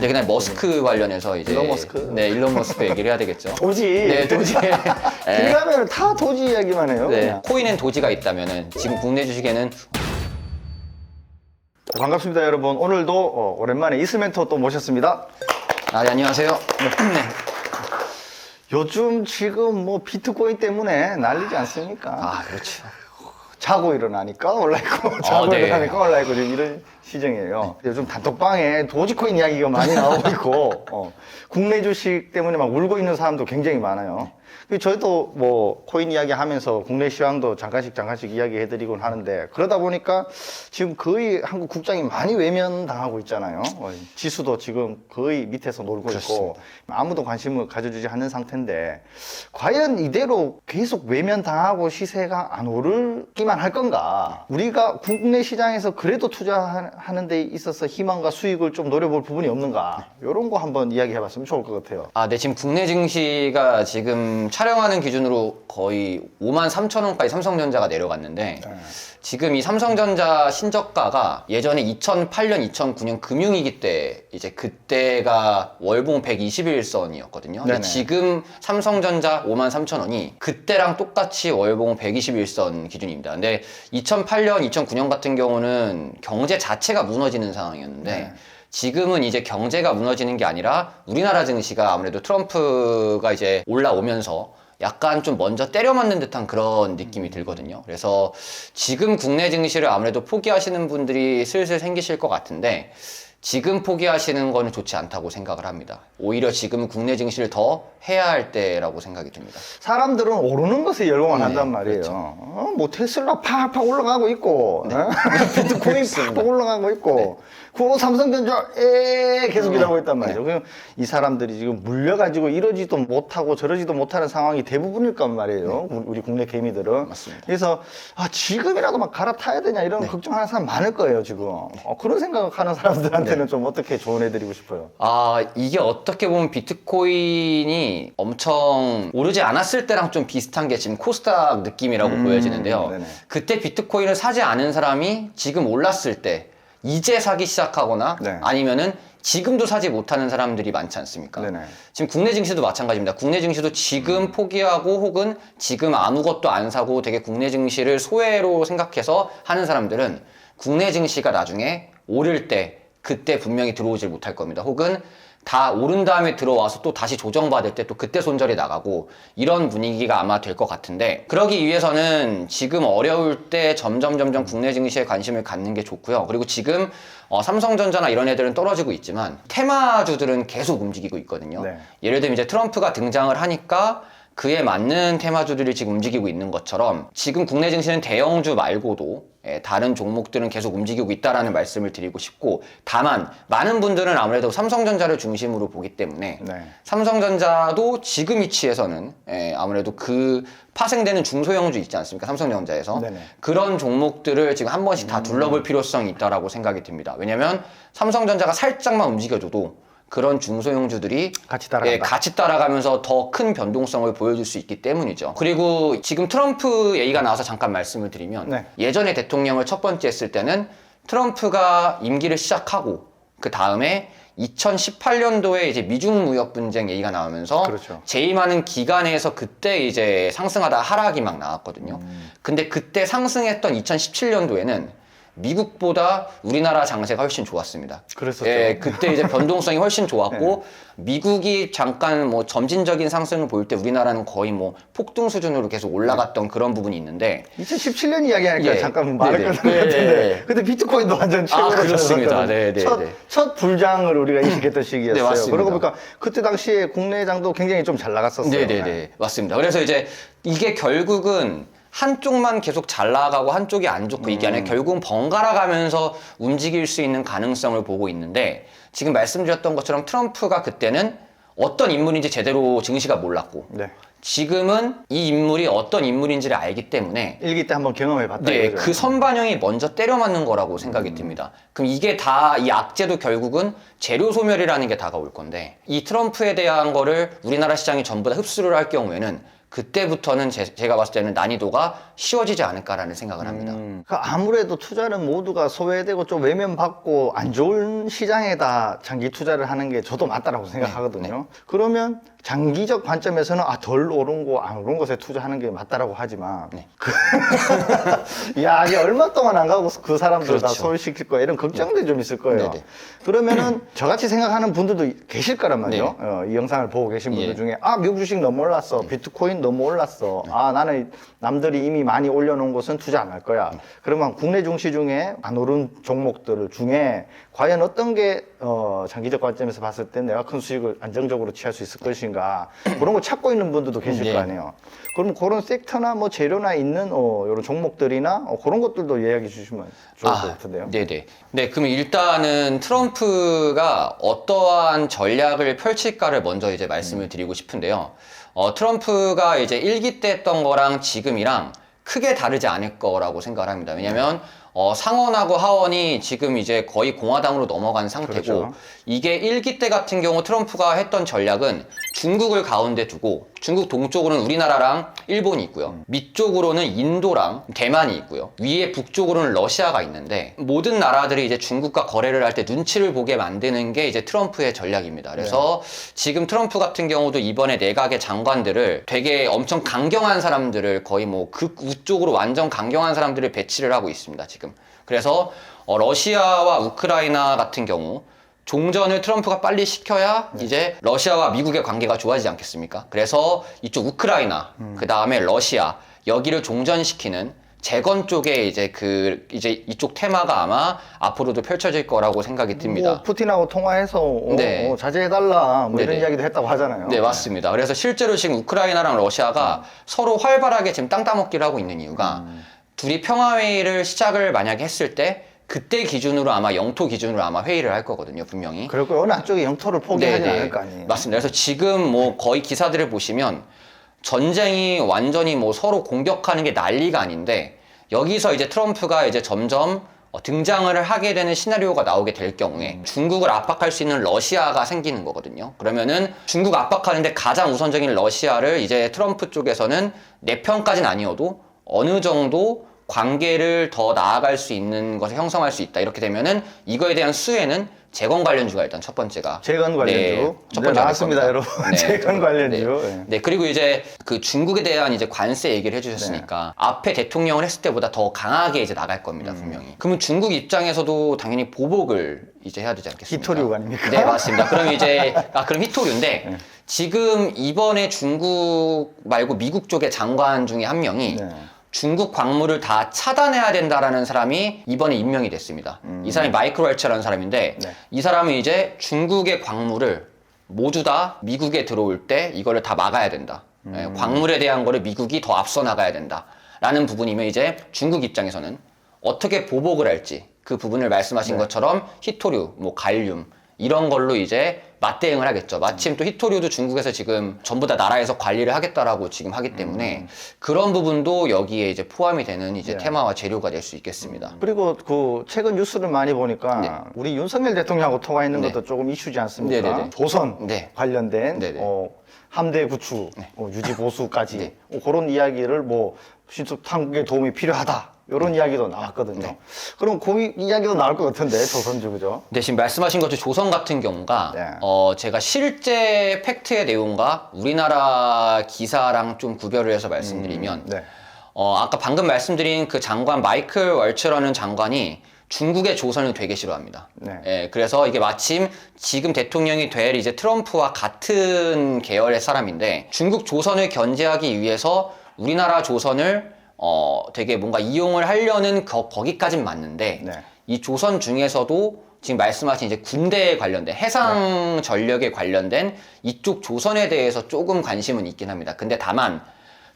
이제 그냥 머스크 관련해서 이제 일론 머스크? 네, 일론 머스크 얘기를 해야 되겠죠. 도지. 네, 도지. 네. 그러면 다 도지 이야기만 해요. 네. 그냥. 코인엔 도지가 있다면은 지금 국내 주식에는 반갑습니다, 여러분. 오늘도 오랜만에 이스멘토 또 모셨습니다. 네, 안녕하세요. 네. 요즘 지금 뭐 비트코인 때문에 난리지 않습니까? 아, 그렇죠. 자고 일어나니까 올라있고 자고 네. 일어나니까 올라있고 지금 이런 시정이에요. 요즘 단톡방에 도지코인 이야기가 많이 나오고 있고 국내 주식 때문에 막 울고 있는 사람도 굉장히 많아요. 저희도 뭐 코인 이야기 하면서 국내 시황도 잠깐씩 이야기해드리곤 하는데, 그러다 보니까 지금 거의 한국 국장이 많이 외면당하고 있잖아요. 지수도 지금 거의 밑에서 놀고 있고 아무도 관심을 가져주지 않는 상태인데, 과연 이대로 계속 외면당하고 시세가 안 오르기만 할 건가? 우리가 국내 시장에서 그래도 투자하는 데 있어서 희망과 수익을 좀 노려볼 부분이 없는가? 이런 거 한번 이야기해봤으면 좋을 것 같아요. 아, 네. 지금 국내 증시가 지금 촬영하는 기준으로 거의 53,000원까지 삼성전자가 내려갔는데 지금 이 삼성전자 신저가가 예전에 2008년, 2009년 금융위기 때 이제 그때가 월봉 121선이었거든요. 근데 네네. 지금 삼성전자 53,000원이 그때랑 똑같이 월봉 121선 기준입니다. 근데 2008년, 2009년 같은 경우는 경제 자체가 무너지는 상황이었는데 지금은 이제 경제가 무너지는 게 아니라 우리나라 증시가 아무래도 트럼프가 이제 올라오면서 약간 좀 먼저 때려 맞는 듯한 그런 느낌이 들거든요. 그래서 지금 국내 증시를 아무래도 포기하시는 분들이 슬슬 생기실 것 같은데, 지금 포기하시는 거는 좋지 않다고 생각을 합니다. 오히려 지금 국내 증시를 더 해야 할 때라고 생각이 듭니다. 사람들은 오르는 것에 열광을 네, 한단 말이에요. 그렇죠. 뭐 테슬라 팍팍 올라가고 있고, 비트코인 팍팍 올라가고 있고, 그 삼성전자 계속 일하고 있단 말이죠. 그럼 이 사람들이 지금 물려가지고 이러지도 못하고 저러지도 못하는 상황이 대부분일 건 말이에요. 우리 국내 개미들은. 맞습니다. 그래서 지금이라도 막 갈아타야 되냐 이런 걱정하는 사람 많을 거예요, 지금. 그런 생각하는 사람들한테는 좀 어떻게 조언해드리고 싶어요. 아, 이게 어떻게 보면 비트코인이 엄청 오르지 않았을 때랑 좀 비슷한 게 지금 코스닥 느낌이라고 보여지는데요. 네네. 그때 비트코인을 사지 않은 사람이 지금 올랐을 때 이제 사기 시작하거나 네. 아니면은 지금도 사지 못하는 사람들이 많지 않습니까? 네네. 지금 국내 증시도 마찬가지입니다. 국내 증시도 지금 포기하고 혹은 지금 아무것도 안 사고 되게 국내 증시를 소외로 생각해서 하는 사람들은 국내 증시가 나중에 오를 때 그때 분명히 들어오질 못할 겁니다. 혹은 다 오른 다음에 들어와서 또 다시 조정받을 때 또 그때 손절이 나가고 이런 분위기가 아마 될 것 같은데, 그러기 위해서는 지금 어려울 때 점점 국내 증시에 관심을 갖는 게 좋고요. 그리고 지금 삼성전자나 이런 애들은 떨어지고 있지만 테마주들은 계속 움직이고 있거든요. 네. 예를 들면 이제 트럼프가 등장을 하니까 그에 맞는 테마주들이 지금 움직이고 있는 것처럼 지금 국내 증시는 대형주 말고도 다른 종목들은 계속 움직이고 있다라는 말씀을 드리고 싶고, 다만 많은 분들은 아무래도 삼성전자를 중심으로 보기 때문에 네. 삼성전자도 지금 위치에서는 아무래도 그 파생되는 중소형주 있지 않습니까? 삼성전자에서 네네. 그런 종목들을 지금 한 번씩 다 둘러볼 필요성이 있다라고 생각이 듭니다. 왜냐하면 삼성전자가 살짝만 움직여줘도 그런 중소형주들이 같이 따라간다. 같이 따라가면서 더 큰 변동성을 보여줄 수 있기 때문이죠. 그리고 지금 트럼프 얘기가 나와서 잠깐 말씀을 드리면 네. 예전에 대통령을 첫 번째 했을 때는 트럼프가 임기를 시작하고 그 다음에 2018년도에 이제 미중 무역 분쟁 얘기가 나오면서 그렇죠. 재임하는 기간에서 그때 이제 상승하다 하락이 막 나왔거든요. 근데 그때 상승했던 2017년도에는 미국보다 우리나라 장세가 훨씬 좋았습니다. 그랬었죠. 그때 이제 변동성이 훨씬 좋았고 미국이 잠깐 뭐 점진적인 상승을 보일 때 우리나라는 거의 뭐 폭등 수준으로 계속 올라갔던 그런 부분이 있는데 2017년 이야기하니까 예. 잠깐 말을 네네. 끊는 것 같은데 네. 그때 비트코인도 완전 최고로 그렇습니다. 잘 네네네. 첫 불장을 우리가 인식했던 시기였어요. 네, 맞습니다. 그러고 보니까 그때 당시에 국내장도 굉장히 좀 잘 나갔었어요. 네네네. 맞습니다. 그래서 이제 이게 결국은 한쪽만 계속 잘 나가고 한쪽이 안 좋고 이게 아니라 결국은 번갈아 가면서 움직일 수 있는 가능성을 보고 있는데, 지금 말씀드렸던 것처럼 트럼프가 그때는 어떤 인물인지 제대로 증시가 몰랐고 네. 지금은 이 인물이 어떤 인물인지를 알기 때문에 일기 때 한번 경험해 봤다. 네, 이거죠. 그 선반영이 먼저 때려 맞는 거라고 생각이 듭니다. 그럼 이게 다, 이 악재도 결국은 재료 소멸이라는 게 다가올 건데, 이 트럼프에 대한 거를 우리나라 시장이 전부 다 흡수를 할 경우에는 그때부터는 제가 봤을 때는 난이도가 쉬워지지 않을까라는 생각을 합니다. 그러니까 아무래도 투자는 모두가 소외되고 좀 외면받고 안 좋은 시장에다 장기 투자를 하는 게 저도 맞다라고 생각하거든요. 그러면 장기적 관점에서는 덜 오른 거, 안 오른 것에 투자하는 게 맞다라고 하지만 야, 이게 얼마 동안 안 가고 그 사람들 다 그렇죠. 소외시킬 거야 이런 걱정들이 좀 있을 거예요. 네네. 그러면은 저같이 생각하는 분들도 계실 거란 말이에요. 이 영상을 보고 계신 분들 예. 중에 미국 주식 너무 올랐어, 비트코인 너무 올랐어, 나는 남들이 이미 많이 올려놓은 곳은 투자 안 할 거야. 그러면 국내 증시 중에 안 오른 종목들 중에 과연 어떤 게 장기적 관점에서 봤을 때 내가 큰 수익을 안정적으로 취할 수 있을 것인가, 그런 거 찾고 있는 분들도 계실 네. 거 아니에요. 그럼 그런 섹터나 뭐 재료나 있는 이런 종목들이나 그런 것들도 이야기해 주시면 좋을 것 같은데요. 네네. 네, 그럼 일단은 트럼프가 어떠한 전략을 펼칠까를 먼저 이제 말씀을 드리고 싶은데요. 트럼프가 이제 1기 때 했던 거랑 지금이랑 크게 다르지 않을 거라고 생각을 합니다. 왜냐면 상원하고 하원이 지금 이제 거의 공화당으로 넘어간 상태고, 그렇죠. 이게 1기 때 같은 경우 트럼프가 했던 전략은 중국을 가운데 두고, 중국 동쪽으로는 우리나라랑 일본이 있고요. 밑쪽으로는 인도랑 대만이 있고요. 위에 북쪽으로는 러시아가 있는데, 모든 나라들이 이제 중국과 거래를 할 때 눈치를 보게 만드는 게 이제 트럼프의 전략입니다. 그래서 지금 트럼프 같은 경우도 이번에 내각의 장관들을 되게 엄청 강경한 사람들을, 거의 뭐 극우 쪽으로 완전 강경한 사람들을 배치를 하고 있습니다, 지금. 그래서 러시아와 우크라이나 같은 경우 종전을 트럼프가 빨리 시켜야 이제 러시아와 미국의 관계가 좋아지지 않겠습니까? 그래서 이쪽 우크라이나, 그 다음에 러시아, 여기를 종전시키는 재건 쪽에 이제 이제 이쪽 테마가 아마 앞으로도 펼쳐질 거라고 생각이 듭니다. 뭐 푸틴하고 통화해서 네. 자제해달라 뭐 이런 네네. 이야기도 했다고 하잖아요. 네, 맞습니다. 그래서 실제로 지금 우크라이나랑 러시아가 서로 활발하게 지금 땅 따먹기를 하고 있는 이유가 둘이 평화회의를 시작을 만약에 했을 때 그때 기준으로 아마 영토 기준으로 아마 회의를 할 거거든요, 분명히. 그럴 거예요. 어느 한쪽이 영토를 포기하지 네네. 않을 거 아니에요. 맞습니다. 그래서 지금 뭐 거의 기사들을 보시면 전쟁이 완전히 뭐 서로 공격하는 게 난리가 아닌데, 여기서 이제 트럼프가 이제 점점 등장을 하게 되는 시나리오가 나오게 될 경우에 중국을 압박할 수 있는 러시아가 생기는 거거든요. 그러면은 중국 압박하는데 가장 우선적인 러시아를 이제 트럼프 쪽에서는 내 편까지는 아니어도 어느 정도 관계를 더 나아갈 수 있는 것을 형성할 수 있다. 이렇게 되면은 이거에 대한 수혜는 재건 관련주가 일단 첫 번째가. 재건 관련주. 첫 번째가 나왔습니다, 될 여러분. 겁니다. 재건 관련주. 네. 네. 네, 그리고 이제 그 중국에 대한 이제 관세 얘기를 해주셨으니까 앞에 대통령을 했을 때보다 더 강하게 이제 나갈 겁니다, 분명히. 그러면 중국 입장에서도 당연히 보복을 이제 해야 되지 않겠습니까? 히토류 아닙니까? 네, 맞습니다. 그럼 이제 그럼 히토류인데 지금 이번에 중국 말고 미국 쪽의 장관 중에 한 명이 네. 중국 광물을 다 차단해야 된다라는 사람이 이번에 임명이 됐습니다. 이 사람이 마이클 웰처라는 사람인데, 네. 이 사람은 이제 중국의 광물을 모두 다 미국에 들어올 때 이거를 다 막아야 된다. 예, 광물에 대한 거를 미국이 더 앞서 나가야 된다. 라는 부분이면 이제 중국 입장에서는 어떻게 보복을 할지 그 부분을 말씀하신 것처럼 히토류, 뭐 갈륨 이런 걸로 이제 맞대응을 하겠죠. 마침 또 히토류도 중국에서 지금 전부 다 나라에서 관리를 하겠다라고 지금 하기 때문에 그런 부분도 여기에 이제 포함이 되는 이제 테마와 재료가 될 수 있겠습니다. 그리고 그 최근 뉴스를 많이 보니까 우리 윤석열 대통령하고 통화했는 것도 조금 이슈지 않습니까? 네네네. 조선 네. 관련된 네네. 함대 구축, 유지 보수까지 그런 이야기를 뭐 신속 탐구에 도움이 필요하다. 이런 이야기도 나왔거든요. 그럼 그 이야기도 나올 것 같은데 조선주 그죠? 네, 지금 말씀하신 것처럼 조선 같은 경우가 네. 제가 실제 팩트의 내용과 우리나라 기사랑 좀 구별을 해서 말씀드리면 네. 아까 방금 말씀드린 그 장관 마이클 월츠라는 장관이 중국의 조선을 되게 싫어합니다. 네. 예, 그래서 이게 마침 지금 대통령이 될 이제 트럼프와 같은 계열의 사람인데, 중국 조선을 견제하기 위해서 우리나라 조선을 되게 뭔가 이용을 하려는 거기까진 맞는데, 네. 이 조선 중에서도 지금 말씀하신 이제 군대에 관련된 해상 전력에 관련된 이쪽 조선에 대해서 조금 관심은 있긴 합니다. 근데 다만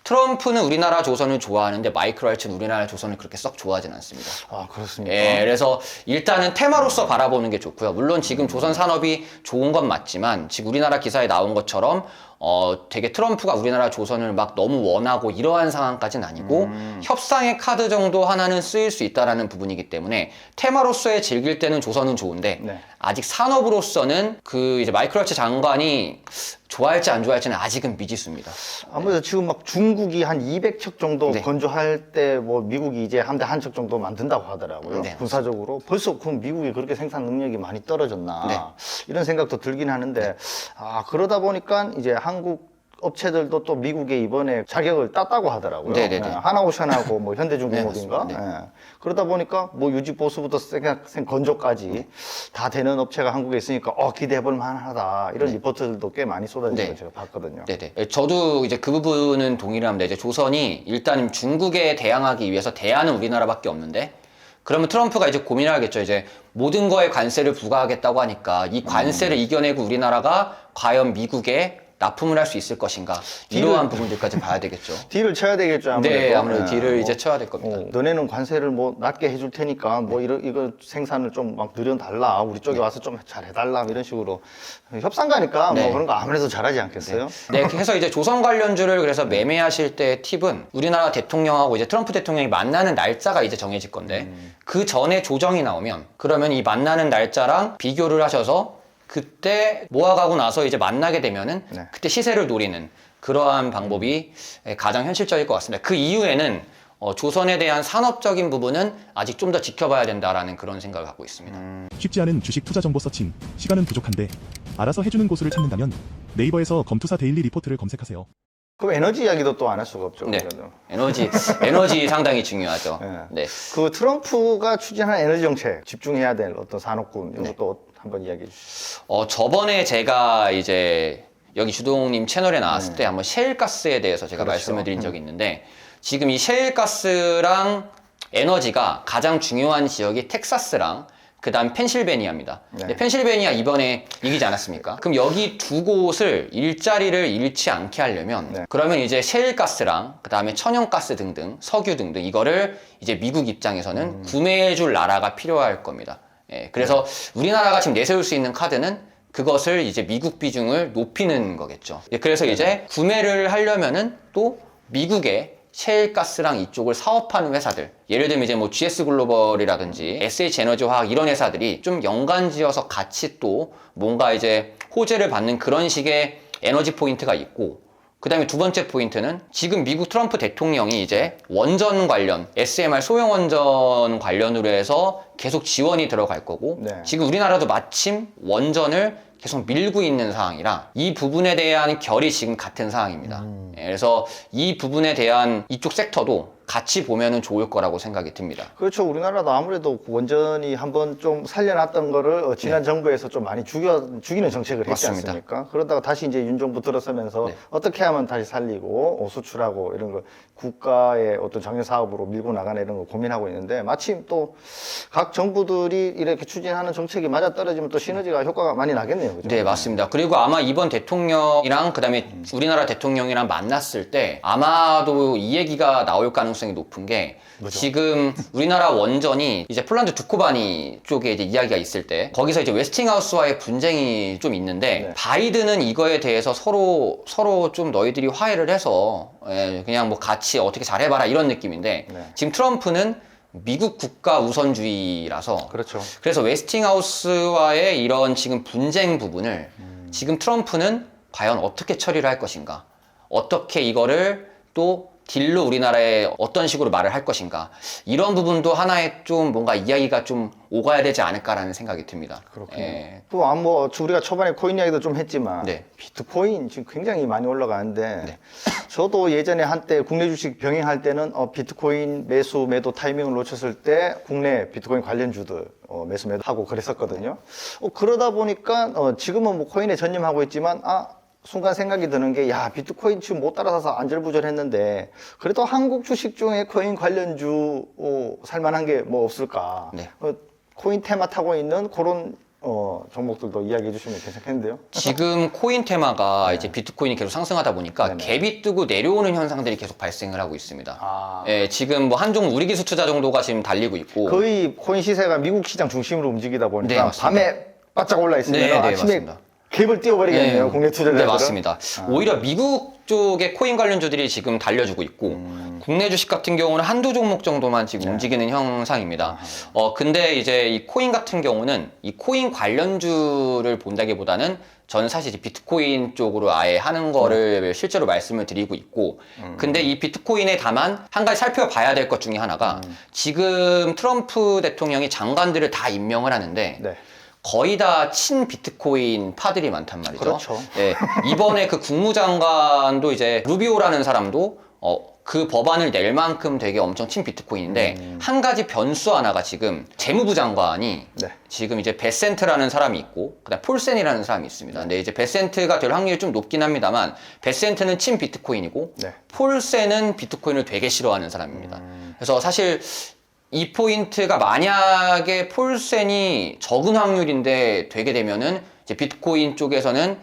트럼프는 우리나라 조선을 좋아하는데 마이클 왈츠는 우리나라 조선을 그렇게 썩 좋아하진 않습니다. 아 그렇습니까? 예, 그래서 일단은 테마로서 바라보는 게 좋고요. 물론 지금 조선 산업이 좋은 건 맞지만 지금 우리나라 기사에 나온 것처럼 되게 트럼프가 우리나라 조선을 막 너무 원하고 이러한 상황까지는 아니고 협상의 카드 정도 하나는 쓰일 수 있다라는 부분이기 때문에 테마로서의 즐길 때는 조선은 좋은데 네. 아직 산업으로서는 그 이제 마이크 월츠 장관이 좋아할지 안 좋아할지는 아직은 미지수입니다. 아무래도 지금 막 중국이 한 200척 정도 네. 건조할 때 뭐 미국이 이제 함대 한 척 정도 만든다고 하더라고요. 네, 군사적으로. 벌써 그럼 미국이 그렇게 생산 능력이 많이 떨어졌나. 네. 이런 생각도 들긴 하는데, 그러다 보니까 이제 한국 업체들도 또 미국에 이번에 자격을 땄다고 하더라고요. 네네네. 하나오션하고 뭐 현대중공업인가. 네, 맞습니다. 그러다 보니까 뭐 유지보수부터 생각생 건조까지 다 되는 업체가 한국에 있으니까 기대해볼 만하다. 이런 리포트들도 꽤 많이 쏟아지는 네. 걸 제가 봤거든요. 네네. 저도 이제 그 부분은 동의를 합니다. 이제 조선이 일단 중국에 대항하기 위해서 대안은 우리나라밖에 없는데 그러면 트럼프가 이제 고민을 하겠죠. 이제 모든 거에 관세를 부과하겠다고 하니까 이 관세를 이겨내고 우리나라가 과연 미국에 납품을 할 수 있을 것인가 이러한 부분들까지 봐야 되겠죠. 딜을 쳐야 되겠죠. 아무래도. 네, 아무래도 딜을 뭐, 이제 쳐야 될 겁니다. 너네는 관세를 뭐 낮게 해줄 테니까 뭐 이거 생산을 좀 막 늘려달라. 우리 쪽에 와서 좀 잘해달라. 이런 식으로 협상가니까 네. 뭐 그런 거 아무래도 잘하지 않겠어요? 네, 그래서 이제 조선 관련주를 그래서 매매하실 때 팁은 우리나라 대통령하고 이제 트럼프 대통령이 만나는 날짜가 이제 정해질 건데 그 전에 조정이 나오면 그러면 이 만나는 날짜랑 비교를 하셔서 그때 모아가고 나서 이제 만나게 되면은 네. 그때 시세를 노리는 그러한 방법이 가장 현실적일 것 같습니다. 그 이후에는 조선에 대한 산업적인 부분은 아직 좀 더 지켜봐야 된다라는 그런 생각을 갖고 있습니다. 쉽지 않은 주식 투자 정보 서칭, 시간은 부족한데 알아서 해주는 고수를 찾는다면 네이버에서 검투사 데일리 리포트를 검색하세요. 그럼 에너지 이야기도 또 안 할 수가 없죠. 네, 그래도. 에너지 상당히 중요하죠. 네. 네. 그 트럼프가 추진한 에너지 정책, 집중해야 될 어떤 산업군, 이런 것도 한번 이야기해 주시죠. 저번에 제가 이제 여기 주동님 채널에 나왔을 때 한번 셰일가스에 대해서 제가 그렇죠. 말씀을 드린 적이 있는데 지금 이 셰일가스랑 에너지가 가장 중요한 지역이 텍사스랑 그 다음 펜실베니아입니다. 네. 근데 펜실베니아 이번에 이기지 않았습니까? 그럼 여기 두 곳을 일자리를 잃지 않게 하려면 네. 그러면 이제 셰일가스랑 그 다음에 천연가스 등등 석유 등등 이거를 이제 미국 입장에서는 구매해줄 나라가 필요할 겁니다. 예, 그래서 우리나라가 지금 내세울 수 있는 카드는 그것을 이제 미국 비중을 높이는 거겠죠. 예, 그래서 이제 구매를 하려면은 또 미국의 셰일가스랑 이쪽을 사업하는 회사들, 예를 들면 이제 뭐 GS 글로벌이라든지 SH 에너지 화학 이런 회사들이 좀 연관지어서 같이 또 뭔가 이제 호재를 받는 그런 식의 에너지 포인트가 있고, 그 다음에 두 번째 포인트는 지금 미국 트럼프 대통령이 이제 원전 관련, SMR 소형 원전 관련으로 해서 계속 지원이 들어갈 거고, 네. 지금 우리나라도 마침 원전을 계속 밀고 있는 상황이라 이 부분에 대한 결이 지금 같은 상황입니다. 예, 그래서 이 부분에 대한 이쪽 섹터도 같이 보면은 좋을 거라고 생각이 듭니다. 그렇죠. 우리나라도 아무래도 원전이 한번 좀 살려놨던 거를 지난 정부에서 좀 많이 죽이는 정책을 했지 맞습니다. 않습니까? 그러다가 다시 이제 윤 정부 들어서면서 네. 어떻게 하면 다시 살리고 수출하고 이런 거 국가의 어떤 정유 사업으로 밀고 나가는 이런 거 고민하고 있는데 마침 또 각 정부들이 이렇게 추진하는 정책이 맞아 떨어지면 또 시너지가 효과가 많이 나겠네요. 그죠? 네, 맞습니다. 그리고 아마 이번 대통령이랑 그다음에 우리나라 대통령이랑 만났을 때 아마도 이 얘기가 나올 가능성이 높은 게 지금 우리나라 원전이 이제 폴란드 두코바니 쪽에 이제 이야기가 있을 때 거기서 이제 웨스팅하우스와의 분쟁이 좀 있는데 네. 바이든은 이거에 대해서 서로 좀 너희들이 화해를 해서 그냥 뭐 같이 어떻게 잘해봐라 이런 느낌인데 네. 지금 트럼프는 미국 국가 우선주의라서 그렇죠. 그래서 웨스팅하우스와의 이런 지금 분쟁 부분을 지금 트럼프는 과연 어떻게 처리를 할 것인가, 어떻게 이거를 또 딜로 우리나라에 어떤 식으로 말을 할 것인가, 이런 부분도 하나의 좀 뭔가 이야기가 좀 오가야 되지 않을까라는 생각이 듭니다. 그렇군요. 예. 또 뭐 우리가 초반에 코인 이야기도 좀 했지만 네. 비트코인 지금 굉장히 많이 올라가는데 네. 저도 예전에 한때 국내 주식 병행할 때는 비트코인 매도 타이밍을 놓쳤을 때 국내 비트코인 관련주들 매수 매도하고 그랬었거든요. 그러다 보니까 지금은 뭐 코인에 전념하고 있지만 순간 생각이 드는 게, 비트코인 지금 못 따라서서 안절부절했는데, 그래도 한국 주식 중에 코인 관련주, 살만한 게 뭐 없을까. 네. 코인 테마 타고 있는 그런, 종목들도 이야기해 주시면 괜찮겠는데요? 지금 코인 테마가 이제 비트코인이 계속 상승하다 보니까 네네. 갭이 뜨고 내려오는 현상들이 계속 발생을 하고 있습니다. 아. 예, 지금 뭐 한종 우리 기술 투자 정도가 지금 달리고 있고 거의 코인 시세가 미국 시장 중심으로 움직이다 네, 보니까 맞습니다. 밤에 바짝 올라 있으면 네, 네, 아침에 맞습니다. 갭을 띄워버리겠네요. 국내 투자자들은. 네, 맞습니다. 오히려 미국 쪽의 코인 관련주들이 지금 달려주고 있고 국내 주식 같은 경우는 한두 종목 정도만 지금 움직이는 형상입니다. 근데 이제 이 코인 같은 경우는 이 코인 관련주를 본다기보다는 저는 사실 이제 비트코인 쪽으로 아예 하는 거를 실제로 말씀을 드리고 있고 근데 이 비트코인에 다만 한 가지 살펴봐야 될 것 중에 하나가 지금 트럼프 대통령이 장관들을 다 임명을 하는데 네. 거의 다 친 비트코인 파들이 많단 말이죠. 그렇죠. 예, 이번에 그 국무장관도 이제 루비오라는 사람도 그 법안을 낼 만큼 되게 엄청 친 비트코인인데 한 가지 변수 하나가 지금 재무부 장관이 네. 지금 이제 베센트라는 사람이 있고 그다음 폴센이라는 사람이 있습니다. 근데 이제 베센트가 될 확률이 좀 높긴 합니다만 베센트는 친 비트코인이고 네. 폴센은 비트코인을 되게 싫어하는 사람입니다. 그래서 사실 이 포인트가 만약에 폴센이 적은 확률인데 되게 되면은 이제 비트코인 쪽에서는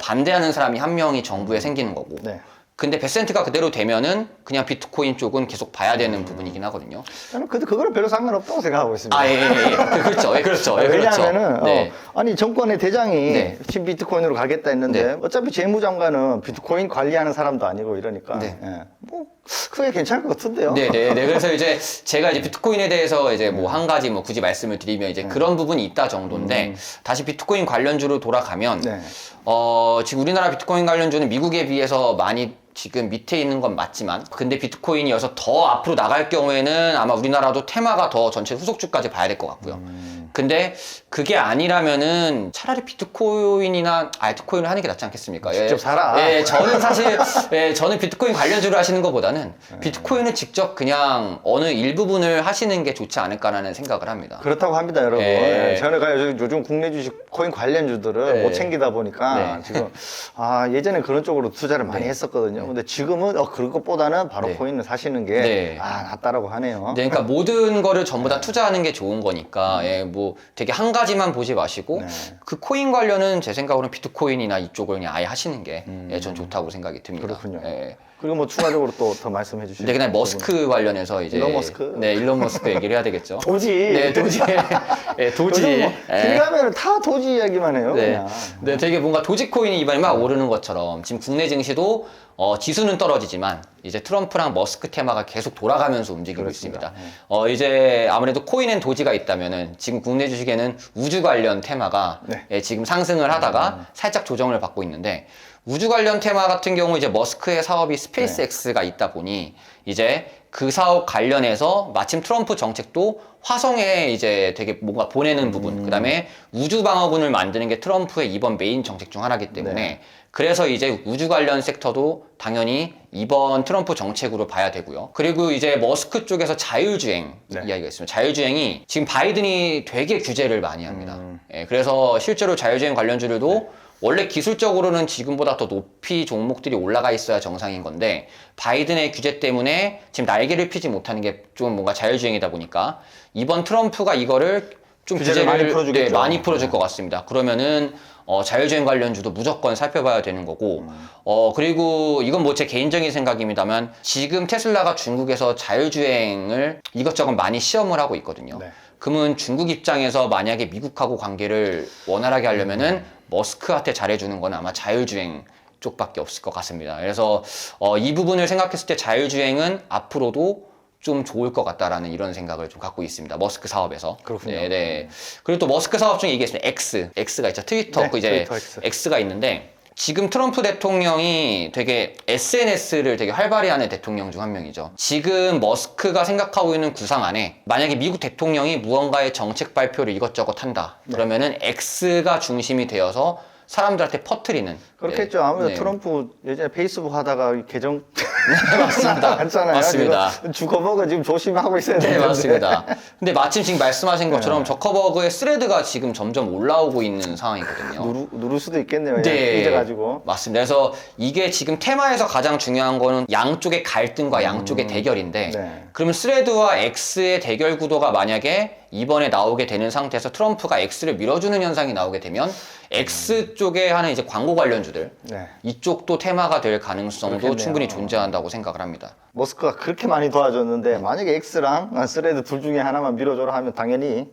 반대하는 사람이 한 명이 정부에 생기는 거고. 네. 근데 베센트가 그대로 되면은 그냥 비트코인 쪽은 계속 봐야 되는 부분이긴 하거든요. 저는 근데 그거는 별로 상관없다고 생각하고 있습니다. 아, 예. 그렇죠. 예, 그렇죠. 예, 그렇죠. 왜냐하면은 네. 아니 정권의 대장이 네. 친 비트코인으로 가겠다 했는데 네. 어차피 재무장관은 비트코인 관리하는 사람도 아니고 이러니까 네. 예. 뭐 그게 괜찮을 것 같은데요. 네. 그래서 이제 제가 이제 비트코인에 대해서 이제 뭐 한 가지 뭐 굳이 말씀을 드리면 이제 그런 부분이 있다 정도인데 다시 비트코인 관련주로 돌아가면 네. 지금 우리나라 비트코인 관련주는 미국에 비해서 많이 지금 밑에 있는 건 맞지만 근데 비트코인이어서 더 앞으로 나갈 경우에는 아마 우리나라도 테마가 더 전체 후속주까지 봐야 될 것 같고요. 근데 그게 아니라면은 차라리 비트코인이나 알트코인을 하는 게 낫지 않겠습니까? 직접 사라. 예, 저는 사실 저는 비트코인 관련주를 하시는 것보다는 비트코인을 직접 그냥 어느 일부분을 하시는 게 좋지 않을까라는 생각을 합니다. 그렇다고 합니다, 여러분. 예. 저는 요즘 국내 주식 코인 관련주들을 예. 못 챙기다 보니까 네. 지금 예전에 그런 쪽으로 투자를 많이 했었거든요. 근데 지금은 그런 것보다는 바로 네. 코인을 사시는 게 네. 낫다라고 하네요. 네, 그러니까 모든 거를 전부 다 투자하는 게 좋은 거니까 뭐 되게 한 가지만 보지 마시고 네. 그 코인 관련은 제 생각으로는 비트코인이나 이쪽을 그냥 아예 하시는 게 전 좋다고 생각이 듭니다. 그렇군요. 예. 그리고 뭐 추가적으로 또 더 말씀해 주시죠. 네, 그냥 머스크 관련해서 이제 일론 머스크? 네, 일론 머스크 얘기를 해야 되겠죠. 도지. 네, 도지. 네, 도지. 요즘 뭐 예. 길 가면 다 도지 이야기만 해요. 네. 그냥. 네, 되게 뭔가 도지코인이 이번에 막 오르는 것처럼 지금 국내 증시도 지수는 떨어지지만 이제 트럼프랑 머스크 테마가 계속 돌아가면서 움직이고 그렇습니다. 있습니다. 이제 아무래도 코인 앤 도지가 있다면은 지금 국내 주식에는 우주 관련 테마가 네. 지금 상승을 하다가 살짝 조정을 받고 있는데 우주 관련 테마 같은 경우 이제 머스크의 사업이 스페이스 X가 있다 보니 이제 그 사업 관련해서 마침 트럼프 정책도 화성에 이제 되게 뭔가 보내는 부분, 그 다음에 우주 방어군을 만드는 게 트럼프의 이번 메인 정책 중 하나이기 때문에 네. 그래서 이제 우주 관련 섹터도 당연히 이번 트럼프 정책으로 봐야 되고요. 그리고 이제 머스크 쪽에서 자율주행 네. 이야기가 있습니다. 자율주행이 지금 바이든이 되게 규제를 많이 합니다. 예, 그래서 실제로 자율주행 관련주들도 원래 기술적으로는 지금보다 더 높이 종목들이 올라가 있어야 정상인 건데 바이든의 규제 때문에 지금 날개를 피지 못하는 게 좀 뭔가 자율주행이다 보니까 이번 트럼프가 이거를 좀 규제를 많이 풀어주겠죠. 네, 많이 풀어줄 것 같습니다. 그러면은 자율주행 관련주도 무조건 살펴봐야 되는 거고 그리고 이건 뭐 제 개인적인 생각입니다만 지금 테슬라가 중국에서 자율주행을 이것저것 많이 시험을 하고 있거든요. 네. 그러면 중국 입장에서 만약에 미국하고 관계를 원활하게 하려면은 머스크한테 잘해주는 건 아마 자율주행 쪽밖에 없을 것 같습니다. 그래서 이 부분을 생각했을 때 자율주행은 앞으로도 좀 좋을 것 같다라는 이런 생각을 좀 갖고 있습니다. 머스크 사업에서. 그렇군요. 네. 그리고 또 머스크 사업 중에 이게 있습니다. X가 있죠. 트위터. 네, 그 이제 트위터 X. X가 있는데 지금 트럼프 대통령이 되게 SNS를 되게 활발히 하는 대통령 중 한 명이죠. 지금 머스크가 생각하고 있는 구상 안에 만약에 미국 대통령이 무언가의 정책 발표를 이것저것 한다. 그러면은 X가 중심이 되어서 사람들한테 퍼뜨리는. 그렇겠죠. 아무래도 네. 트럼프 예전에 페이스북 하다가 계정 맞습니다. 나갔잖아요. 맞습니다. 지금 주커버그 지금 조심하고 있어야 네, 되는데. 맞습니다. 근데 마침 지금 말씀하신 것처럼 저커버그의 스레드가 지금 점점 올라오고 있는 상황이거든요. 누를 수도 있겠네요. 네. 삐져가지고. 맞습니다. 그래서 이게 지금 테마에서 가장 중요한 거는 양쪽의 갈등과 양쪽의 대결인데 네. 그러면 스레드와 X의 대결 구도가 만약에 이번에 나오게 되는 상태에서 트럼프가 X를 밀어주는 현상이 나오게 되면 X 쪽에 하는 이제 광고 관련주들 네. 이쪽도 테마가 될 가능성도 그렇겠네요. 충분히 존재한다고 생각을 합니다. 머스크가 그렇게 많이 도와줬는데 만약에 X랑 스레드 둘 중에 하나만 밀어줘라 하면 당연히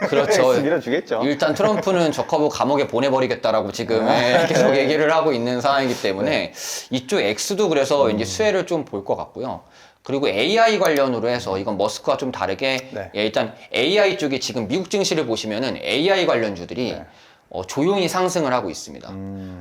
그렇죠. 밀어주겠죠. 일단 트럼프는 저 커브 감옥에 보내버리겠다라고 지금 계속 얘기를 하고 있는 상황이기 때문에 이쪽 X도 그래서 이제 수혜를 좀 볼 것 같고요. 그리고 AI 관련으로 해서 이건 머스크와 좀 다르게 네. 일단 AI 쪽에 지금 미국 증시를 보시면은 AI 관련주들이 네. 조용히 상승을 하고 있습니다.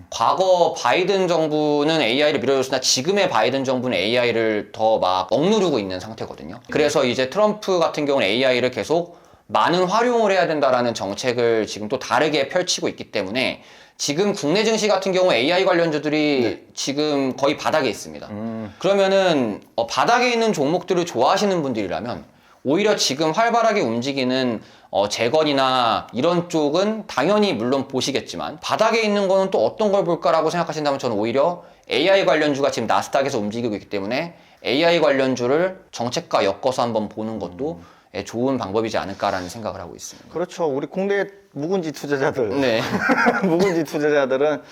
과거 바이든 정부는 AI를 밀어줬으나 지금의 바이든 정부는 AI를 더 막 억누르고 있는 상태거든요. 그래서 이제 트럼프 같은 경우는 AI를 계속 많은 활용을 해야 된다라는 정책을 지금 또 다르게 펼치고 있기 때문에 지금 국내 증시 같은 경우 AI 관련주들이 지금 거의 바닥에 있습니다. 그러면은 바닥에 있는 종목들을 좋아하시는 분들이라면 오히려 지금 활발하게 움직이는 재건이나 이런 쪽은 당연히 물론 보시겠지만 바닥에 있는 거는 또 어떤 걸 볼까라고 생각하신다면 저는 오히려 AI 관련주가 지금 나스닥에서 움직이고 있기 때문에 AI 관련주를 정책과 엮어서 한번 보는 것도 좋은 방법이지 않을까라는 생각을 하고 있습니다. 그렇죠. 우리 국내 묵은지 투자자들, 네. 묵은지 투자자들은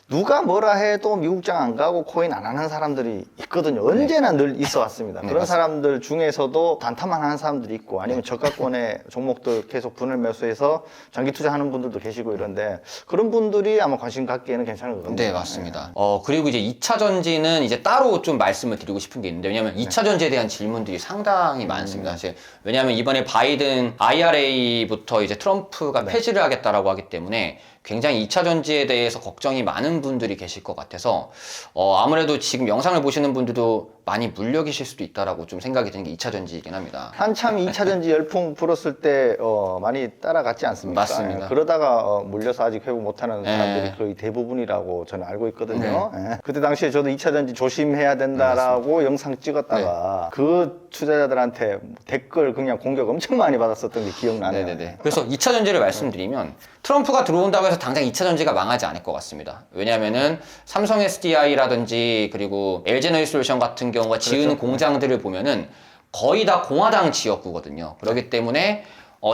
누가 뭐라 해도 미국장 안 가고 코인 안 하는 사람들이 있거든요. 언제나 늘 있어 왔습니다. 네, 그런 맞습니다. 사람들 중에서도 단타만 하는 사람들이 있고 아니면 저가권의 종목들 계속 분할 매수해서 장기 투자하는 분들도 계시고 이런데 그런 분들이 아마 관심 갖기에는 괜찮을 것 같아요. 네, 맞습니다. 그리고 이제 2차 전지는 이제 따로 좀 말씀을 드리고 싶은 게 있는데, 왜냐면 2차 전지에 대한 질문들이 상당히 많습니다. 사실. 왜냐면 이번에 바이든 IRA부터 이제 트럼프가 폐지를 하겠다라고 하기 때문에 굉장히 2차 전지에 대해서 걱정이 많은 분들이 계실 것 같아서, 아무래도 지금 영상을 보시는 분들도 많이 물려 계실 수도 있다라고 좀 생각이 드는 게 2차 전지이긴 합니다. 한참 2차 전지 열풍 불었을 때 많이 따라갔지 않습니까? 맞습니다. 그러다가 물려서 아직 회복 못하는 사람들이 거의 대부분이라고 저는 알고 있거든요. 예. 그때 당시에 저도 2차 전지 조심해야 된다라고 영상 찍었다가 그 투자자들한테 댓글 그냥 공격 엄청 많이 받았었던 게 기억나네요. 네네네. 그래서 2차 전지를 말씀드리면 트럼프가 들어온다고 해서 당장 2차 전지가 망하지 않을 것 같습니다. 왜냐하면은 삼성 SDI라든지 그리고 LG에너지솔루션 같은 경우가 지은 공장들을 보면은 거의 다 공화당 지역구거든요. 그렇기 때문에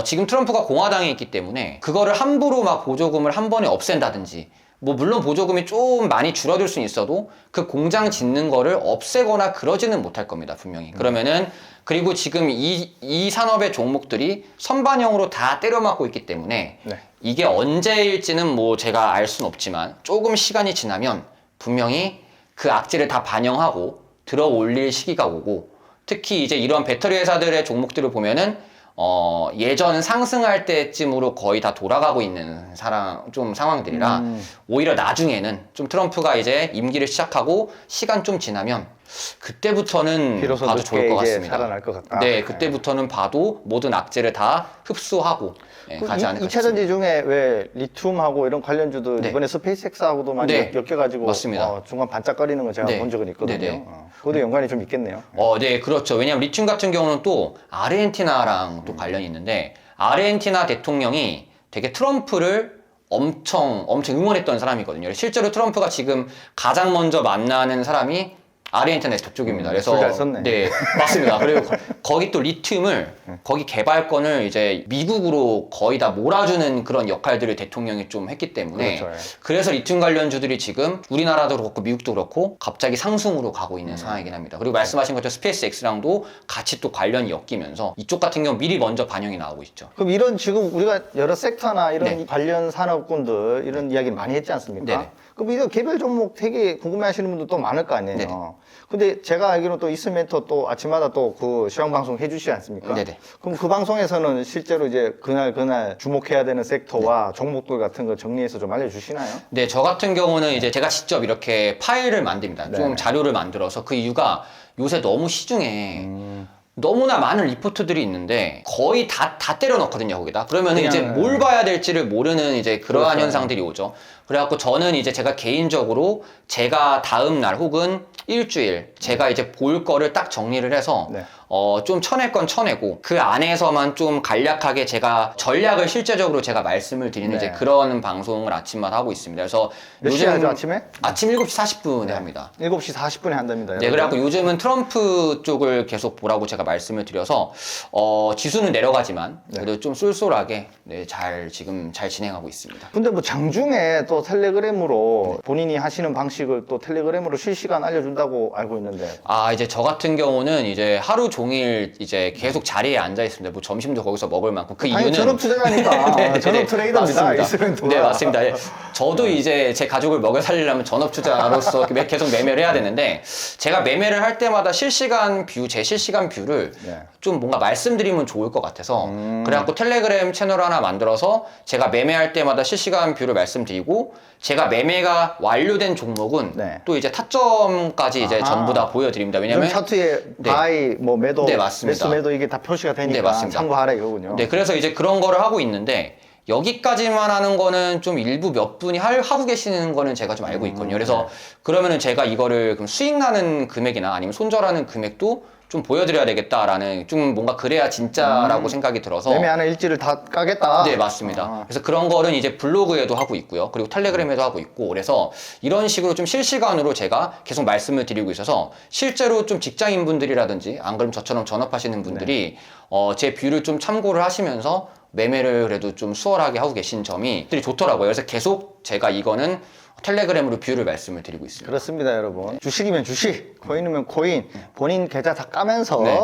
지금 트럼프가 공화당에 있기 때문에 그거를 함부로 막 보조금을 한 번에 없앤다든지 뭐 물론 보조금이 좀 많이 줄어들 수는 있어도 그 공장 짓는 거를 없애거나 그러지는 못할 겁니다, 분명히. 그러면은 그리고 지금 이 산업의 종목들이 선반영으로 다 때려맞고 있기 때문에 네. 이게 언제일지는 뭐 제가 알 수는 없지만 조금 시간이 지나면 분명히 그 악재를 다 반영하고 들어 올릴 시기가 오고, 특히 이제 이런 배터리 회사들의 종목들을 보면은 예전 상승할 때쯤으로 거의 다 돌아가고 있는 상황들이라 오히려 나중에는 좀 트럼프가 이제 임기를 시작하고 시간 좀 지나면 그때부터는 비로소 봐도 좋을 것 늦게 이제 같습니다. 살아날 것 같다. 네, 그때부터는 봐도 모든 악재를 다 흡수하고 가지 않을까 2차 전지 중에 왜 리튬하고 이런 관련주도 네. 이번에 스페이스X하고도 많이 네. 엮여가지고 맞습니다. 중간 반짝거리는 거 제가 네. 본 적은 있거든요. 네네. 그것도 연관이 좀 있겠네요. 네, 그렇죠. 왜냐하면 리튬 같은 경우는 또 아르헨티나랑 또 관련이 있는데, 아르헨티나 대통령이 되게 트럼프를 엄청 응원했던 사람이거든요. 실제로 트럼프가 지금 가장 먼저 만나는 사람이 아르헨티나 쪽입니다. 그래서 잘 썼네. 네, 맞습니다. 그리고 거기 또 리튬을 거기 개발권을 이제 미국으로 거의 다 몰아주는 그런 역할들을 대통령이 좀 했기 때문에 그렇죠, 예. 그래서 리튬 관련주들이 지금 우리나라도 그렇고 미국도 그렇고 갑자기 상승으로 가고 있는 상황이긴 합니다. 그리고 말씀하신 것처럼 스페이스X랑도 같이 또 관련이 엮이면서 이쪽 같은 경우 미리 먼저 반영이 나오고 있죠. 그럼 이런 지금 우리가 여러 섹터나 이런 네. 관련 산업군들 이런 이야기를 많이 했지 않습니까? 네네. 그럼 이거 개별 종목 되게 궁금해하시는 분들 또 많을 거 아니에요. 네네. 근데 제가 알기로는 또 있으면 또 아침마다 또 그 시황 방송 해주시지 않습니까? 네네. 그럼 그 방송에서는 실제로 이제 그날 주목해야 되는 섹터와 네. 종목들 같은 거 정리해서 좀 알려주시나요? 네, 저 같은 경우는 이제 제가 직접 이렇게 파일을 만듭니다. 좀 네. 자료를 만들어서 그 이유가 요새 너무 시중에 너무나 많은 리포트들이 있는데 거의 다 때려 넣거든요, 거기다. 그러면 그냥, 이제 뭘 봐야 될지를 모르는 이제 그러한 그렇죠. 현상들이 오죠. 그래갖고 저는 이제 제가 개인적으로 제가 다음 날 혹은 일주일 제가 이제 볼 거를 딱 정리를 해서 네. 좀 쳐낼 건 쳐내고 그 안에서만 좀 간략하게 제가 전략을 실제적으로 제가 말씀을 드리는 네. 이제 그런 방송을 아침마다 하고 있습니다. 그래서 몇 시에 하죠, 아침에? 아침 7시 40분에 합니다. 7시 40분에 한답니다. 네, 그래갖고 요즘은 트럼프 쪽을 계속 보라고 제가 말씀을 드려서 지수는 내려가지만 그래도 좀 쏠쏠하게 지금 잘 진행하고 있습니다. 근데 뭐 장중에 또 또 텔레그램으로 본인이 하시는 방식을 또 텔레그램으로 실시간 알려준다고 알고 있는데. 아, 이제 저 같은 경우는 이제 하루 종일 이제 계속 자리에 앉아 있습니다. 뭐 점심도 거기서 먹을 만큼. 그 당연히 이유는 전업 투자자니까. 전업 트레이더입니다. 맞습니다. 이스멘토가. 네, 맞습니다. 예. 저도 이제 제 가족을 먹여 살리려면 전업 투자로서 계속 매매를 해야 되는데, 제가 매매를 할 때마다 실시간 뷰, 제 실시간 뷰를 네. 좀 뭔가 말씀드리면 좋을 것 같아서 그래갖고 텔레그램 채널 하나 만들어서 제가 매매할 때마다 실시간 뷰를 말씀드리고, 제가 매매가 완료된 종목은 네. 또 이제 타점까지 이제 아하. 전부 다 보여드립니다. 그럼 왜냐면 차트에 네. 바이, 뭐 매도, 네, 맞습니다. 매수 매도 이게 다 표시가 되니까 네, 맞습니다. 참고하라 이거군요. 네, 그래서 이제 그런 거를 하고 있는데, 여기까지만 하는 거는 좀 일부 몇 분이 하고 계시는 거는 제가 좀 알고 있거든요. 그래서 그러면은 제가 이거를 그럼 수익 나는 금액이나 아니면 손절하는 금액도 좀 보여드려야 되겠다라는, 좀 뭔가 그래야 진짜라고 생각이 들어서. 매매하는 일지를 다 까겠다. 네, 맞습니다. 아. 그래서 그런 거는 이제 블로그에도 하고 있고요. 그리고 텔레그램에도 하고 있고, 그래서 이런 식으로 좀 실시간으로 제가 계속 말씀을 드리고 있어서, 실제로 좀 직장인 분들이라든지 안 그러면 저처럼 전업하시는 분들이 제 뷰를 좀 참고를 하시면서 매매를 그래도 좀 수월하게 하고 계신 점이 좋더라고요. 그래서 계속 제가 이거는 텔레그램으로 뷰를 말씀을 드리고 있습니다. 그렇습니다, 여러분. 주식이면 주식, 코인이면 코인, 본인 계좌 다 까면서 네.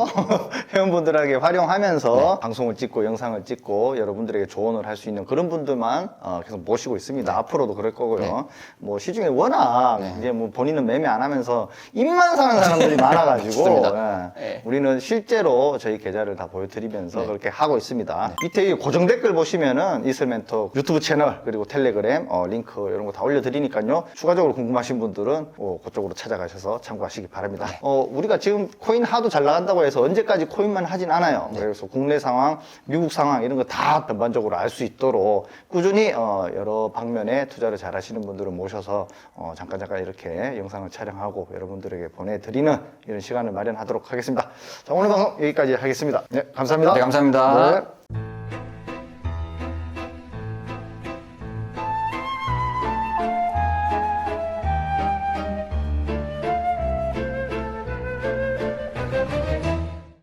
회원분들에게 활용하면서 방송을 찍고 영상을 찍고 여러분들에게 조언을 할 수 있는 그런 분들만 계속 모시고 있습니다. 앞으로도 그럴 거고요. 뭐 시중에 워낙 이제 뭐 본인은 매매 안 하면서 입만 사는 사람들이 많아가지고 맞습니다. 예. 네. 우리는 실제로 저희 계좌를 다 보여드리면서 그렇게 하고 있습니다. 밑에 이 고정 댓글 보시면은 이슬멘토 유튜브 채널 그리고 텔레그램 링크 이런 거 다 올려드리니까요. 추가적으로 궁금하신 분들은 그쪽으로 찾아가셔서 참고하시기 바랍니다. 우리가 지금 코인 하도 잘 나간다고 해서 언제까지 코인만 하진 않아요. 그래서 국내 상황, 미국 상황 이런 거 다 전반적으로 알 수 있도록 꾸준히 여러 방면에 투자를 잘 하시는 분들을 모셔서 잠깐 이렇게 영상을 촬영하고 여러분들에게 보내드리는 이런 시간을 마련하도록 하겠습니다. 자, 오늘 방송 여기까지 하겠습니다. 네, 감사합니다. 네, 감사합니다. 네.